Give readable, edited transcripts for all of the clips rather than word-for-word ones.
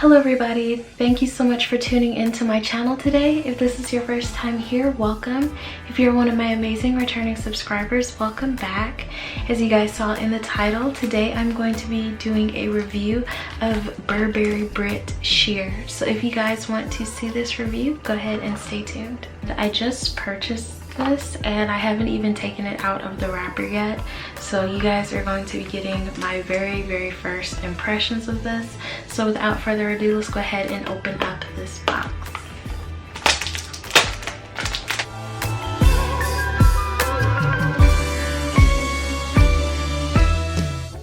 Hello everybody, thank you so much for tuning into my channel today. If this is your first time here, welcome. If you're one of my amazing returning subscribers, welcome back. As you guys saw in the title, today I'm going to be doing a review of Burberry Brit sheer. So if you guys want to see this review, go ahead and stay tuned. I just purchased this and I haven't even taken it out of the wrapper yet, so you guys are going to be getting my very first impressions of this. So without further ado, let's go ahead and open up this box.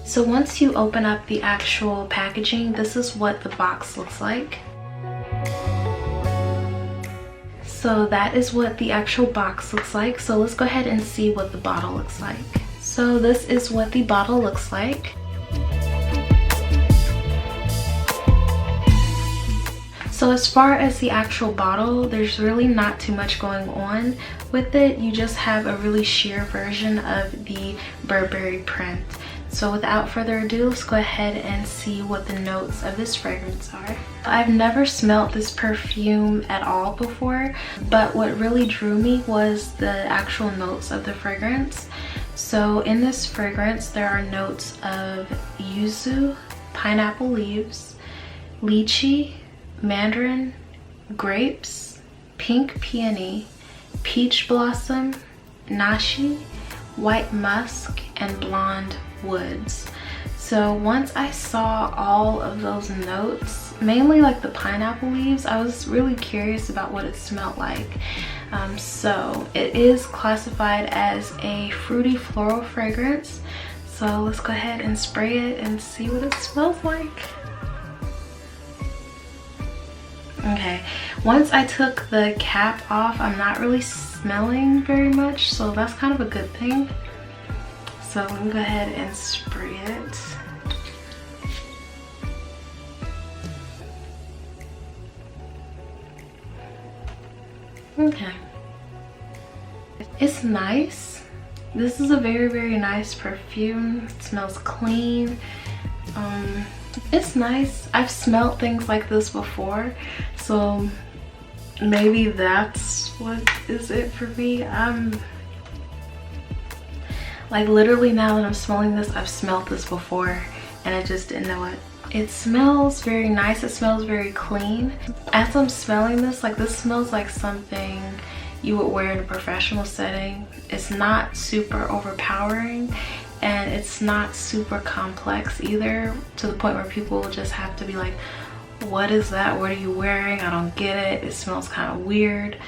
So once you open up the actual packaging, this is what the box looks like. So that is what the actual box looks like. So let's go ahead and see what the bottle looks like. So this is what the bottle looks like. So as far as the actual bottle, there's really not too much going on with it. You just have a really sheer version of the Burberry print. So without further ado, let's go ahead and see what the notes of this fragrance are. I've never smelled this perfume at all before, but what really drew me was the actual notes of the fragrance. So in this fragrance, there are notes of yuzu, pineapple leaves, lychee, mandarin, grapes, pink peony, peach blossom, nashi, white musk, and blonde woods. So once I saw all of those notes, mainly like the pineapple leaves, I was really curious about what it smelled like. So it is classified as a fruity floral fragrance. So let's go ahead and spray it and see what it smells like. Okay, once I took the cap off, I'm not really smelling very much, so that's kind of a good thing. So let me go ahead and spray it. Okay. It's nice. This is a very nice perfume. It smells clean. It's nice. I've smelled things like this before, so maybe that's what is it for me. Like literally now that I'm smelling this, I've smelled this before and I just didn't know it. It smells very nice. It smells very clean. As I'm smelling this, like this smells like something you would wear in a professional setting. It's not super overpowering and it's not super complex either, to the point where people will just have to be like, what is that? What are you wearing? I don't get it. It smells kind of weird.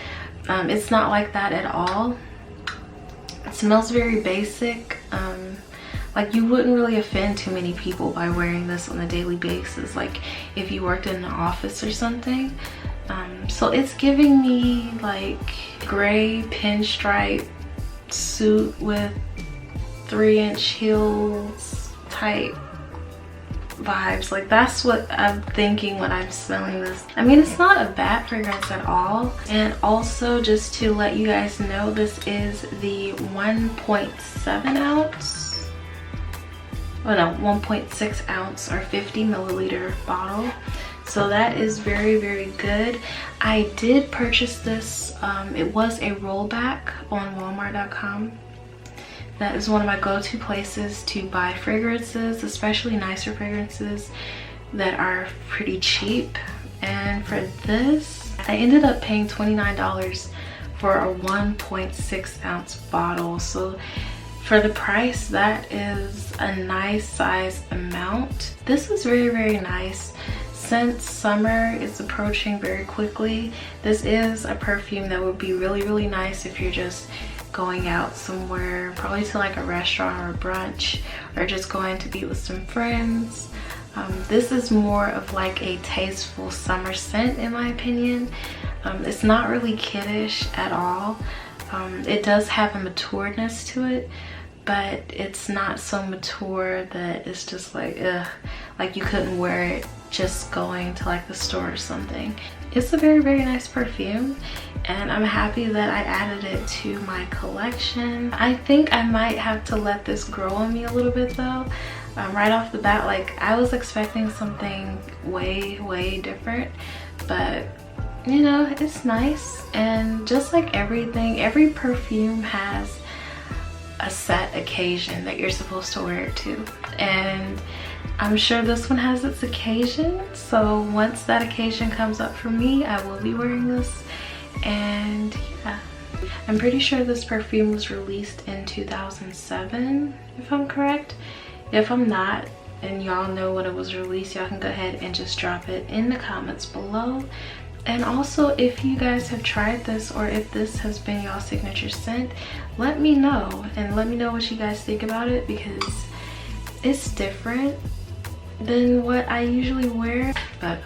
It's not like that at all. It smells very basic. Like you wouldn't really offend too many people by wearing this on a daily basis, like if you worked in an office or something. So it's giving me like gray pinstripe suit with 3-inch heels type vibes. Like that's what I'm thinking when I'm smelling this. I mean, it's not a bad fragrance at all. And also, just to let you guys know, this is the 1.7 ounce, oh no, 1.6 ounce or 50 milliliter bottle. So that is very good. I did purchase this. It was a rollback on Walmart.com. That is one of my go-to places to buy fragrances, especially nicer fragrances that are pretty cheap. And for this, I ended up paying $29 for a 1.6 ounce bottle. So for the price, that is a nice size amount. This is very nice. Since summer is approaching very quickly, this is a perfume that would be really nice if you're just going out somewhere, probably to like a restaurant or a brunch, or just going to be with some friends. This is more of like a tasteful summer scent in my opinion. It's not really kiddish at all. It does have a matureness to it, but it's not so mature that it's just like, ugh, like you couldn't wear it just going to like the store or something. It's a very nice perfume, and I'm happy that I added it to my collection. I think I might have to let this grow on me a little bit though. right off the bat. Like, I was expecting something way different, but you know, it's nice. And just like everything, every perfume has a set occasion that you're supposed to wear it to, and I'm sure this one has its occasion. So once that occasion comes up for me, I will be wearing this. And yeah, I'm pretty sure this perfume was released in 2007, if I'm correct. If I'm not, and y'all know when it was released, y'all can go ahead and just drop it in the comments below. And also, if you guys have tried this, or if this has been y'all's signature scent, let me know, and let me know what you guys think about it, because it's different than what I usually wear. But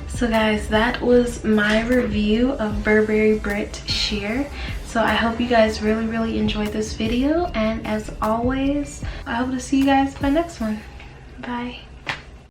so guys, that was my review of Burberry Brit Sheer. So I hope you guys really enjoyed this video, and as always, I hope to see you guys in my next one. Bye.